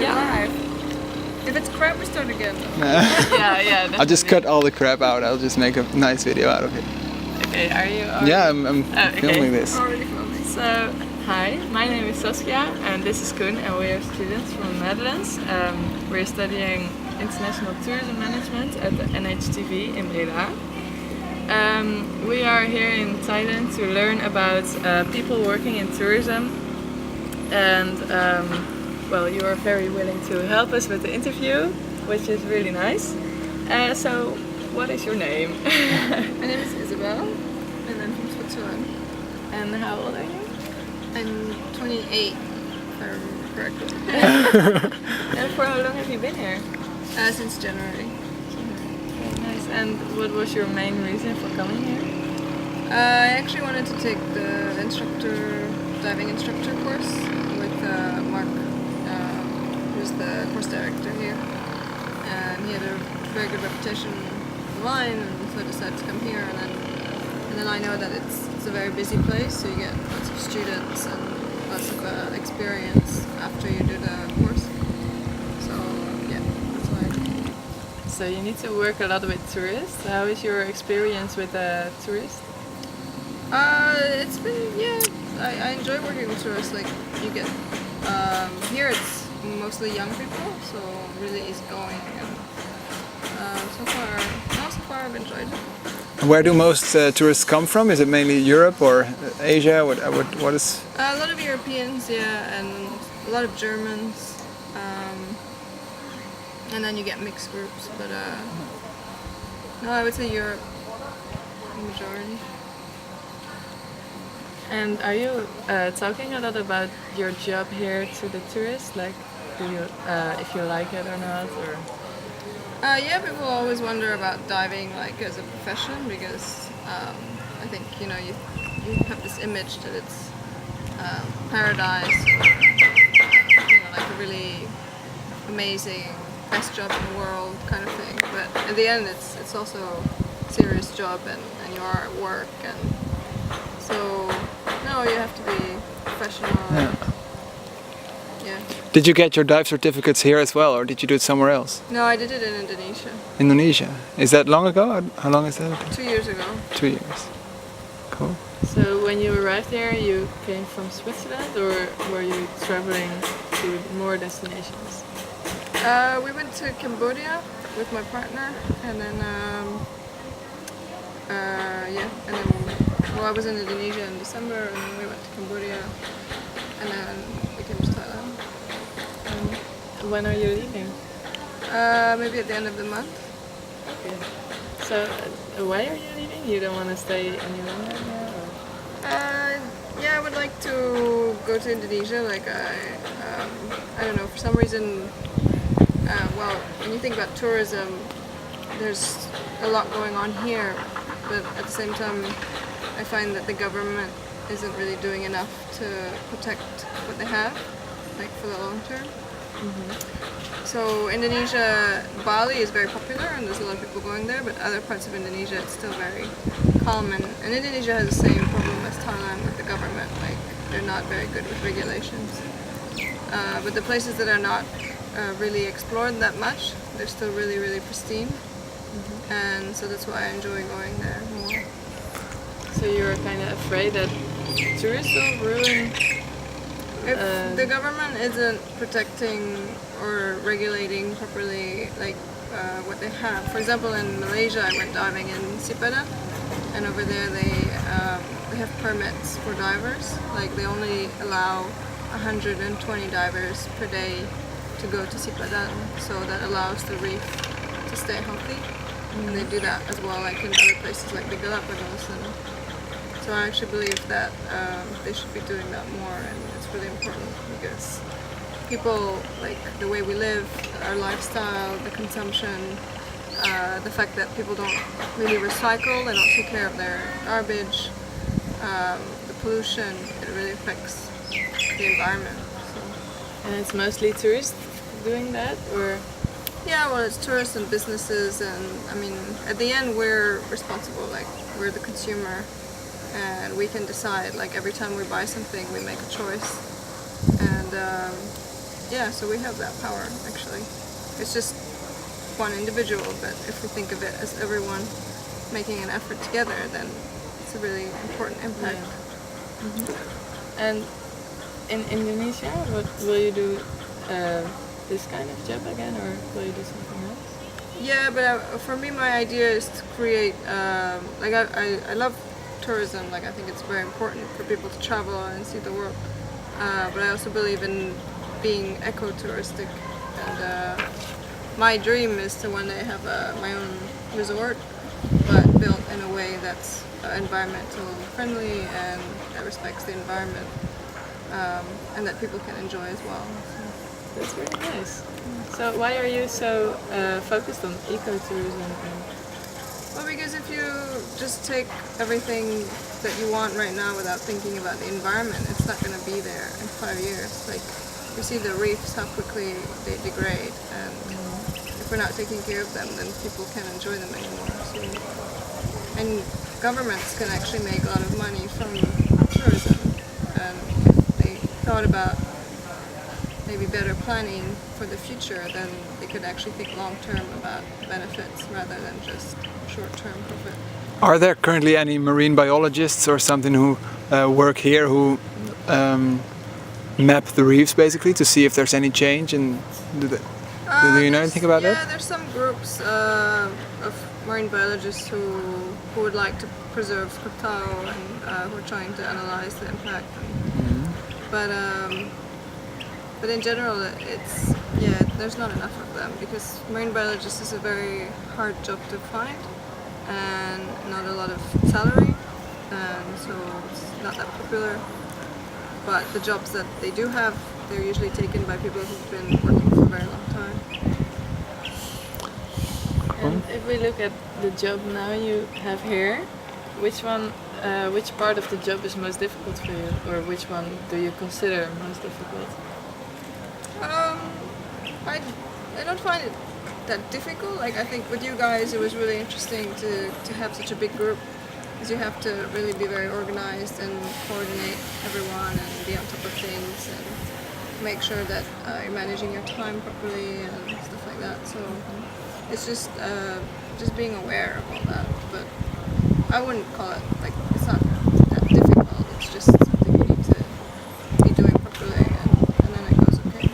Yeah. Live. If it's crap, we start again. Yeah. I'll just cut all the crap out. I'll just make a nice video out of it. Okay, are you already? Yeah, I'm filming this. Already filming. So, hi, my name is Saskia and this is Coen and we are students from the Netherlands. We're studying International Tourism Management at the NHTV in Breda. We are here in Thailand to learn about people working in tourism and well, you are very willing to help us with the interview, which is really nice. So, what is your name? My name is Isabel and I'm from Switzerland. And how old are you? I'm 28, if I remember correctly. And for how long have you been here? Since January. Very nice. And what was your main reason for coming here? I actually wanted to take the diving instructor course with Mark, who's the course director here. And he had a very good reputation online, and so I decided to come here. And then I know that it's a very busy place, so you get lots of students and lots of experience after you do the course. So yeah, that's why. So you need to work a lot with tourists. How is your experience with tourists? It's been, I enjoy working with tourists. Like you get here, it's mostly young people, so really easygoing. And so far I've enjoyed it. Where do most tourists come from? Is it mainly Europe or Asia? What is? A lot of Europeans, yeah, and a lot of Germans, and then you get mixed groups. But no, I would say Europe, the majority. And are you talking a lot about your job here to the tourists? Like, do you, if you like it or not, or? Yeah, people always wonder about diving, like as a profession, because I think you have this image that it's paradise, or like a really amazing, best job in the world kind of thing. But in the end, it's also a serious job, and you are at work, and so no, you have to be professional. Yeah. Did you get your dive certificates here as well, or did you do it somewhere else? No, I did it in Indonesia. Indonesia. Is that long ago? How long is that? 2 years ago. 2 years. Cool. So when you arrived here, you came from Switzerland, or were you traveling to more destinations? We went to Cambodia with my partner, and then I was in Indonesia in December, and then we went to Cambodia, and then we came to Thailand. When are you leaving? Maybe at the end of the month. Okay. So why are you leaving? You don't want to stay any longer here? Yeah, I would like to go to Indonesia. Like I don't know, for some reason. Well, when you think about tourism, there's a lot going on here, but at the same time, I find that the government isn't really doing enough to protect what they have, like for the long term. Mm-hmm. So Indonesia, Bali is very popular and there's a lot of people going there, but other parts of Indonesia it's still very calm, and Indonesia has the same problem as Thailand with the government, like they're not very good with regulations. But the places that are not really explored that much, they're still really, really pristine. Mm-hmm. And so that's why I enjoy going there more. So you're kind of afraid that tourists will ruin? If the government isn't protecting or regulating properly, like what they have. For example, in Malaysia, I went diving in Sipada, and over there they have permits for divers. Like they only allow 120 divers per day to go to Sipada, so that allows the reef to stay healthy. Mm-hmm. And they do that as well, like in other places like the Galapagos. And so I actually believe that they should be doing that more, and it's really important because people, like the way we live, our lifestyle, the consumption, the fact that people don't really recycle, they don't take care of their garbage, the pollution, it really affects the environment. So. And it's mostly tourists doing that, or? Yeah, well, it's tourists and businesses, and I mean, at the end, we're responsible. Like we're the consumer, and we can decide. Like every time we buy something, we make a choice, and yeah, so we have that power actually. It's just one individual, but if we think of it as everyone making an effort together, then it's a really important impact. Yeah. And in Indonesia, what will you do? This kind of job again, or will you do something else? Yeah, but for me, my idea is to create. Like I love tourism. Like I think it's very important for people to travel and see the world. But I also believe in being eco-touristic, and my dream is to one day have my own resort, but built in a way that's environmental friendly and that respects the environment, and that people can enjoy as well. So. That's really nice. So why are you so focused on ecotourism? Well, because if you just take everything that you want right now without thinking about the environment, it's not going to be there in 5 years. Like, you see the reefs, how quickly they degrade, and if we're not taking care of them, then people can't enjoy them anymore. So, and governments can actually make a lot of money from tourism, and if they thought about maybe better planning for the future, then they could actually think long-term about benefits rather than just short-term profit. Are there currently any marine biologists or something who work here who map the reefs basically to see if there's any change? And do you know anything about that? Yeah, there's some groups of marine biologists who would like to preserve Koh Tao and who are trying to analyze the impact. But in general, there's not enough of them because marine biologist is a very hard job to find and not a lot of salary, and so it's not that popular. But the jobs that they do have, they're usually taken by people who've been working for a very long time. And if we look at the job now you have here, which part of the job is most difficult for you, or which one do you consider most difficult? I don't find it that difficult. Like I think with you guys, it was really interesting to have such a big group, because you have to really be very organized and coordinate everyone and be on top of things and make sure that you're managing your time properly and stuff like that. So it's just being aware of all that. But I wouldn't call it like it's not that difficult. It's just something you need to be doing properly, and then it goes okay.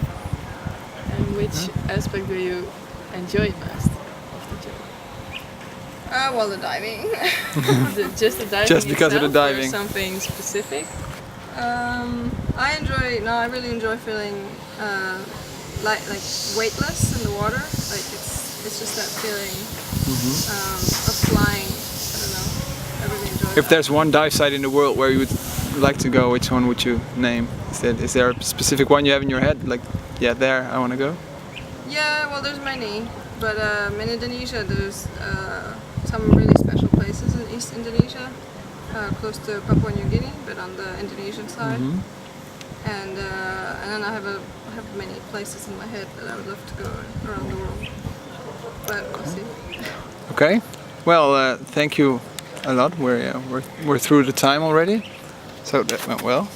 Which aspect do you enjoy most of the job? Well, the diving. Just the diving. Just because of the diving. Or something specific? I really enjoy feeling like weightless in the water. Like it's just that feeling of flying. I don't know. I really enjoy that. If there's one dive site in the world where you would like to go, which one would you name? Is there a specific one you have in your head? Like, yeah, there I want to go. Yeah, well, there's many, but in Indonesia there's some really special places in East Indonesia, close to Papua New Guinea, but on the Indonesian side. And then I have many places in my head that I would love to go around the world, but we'll see. Okay, well, thank you a lot. We're through the time already, so that went well.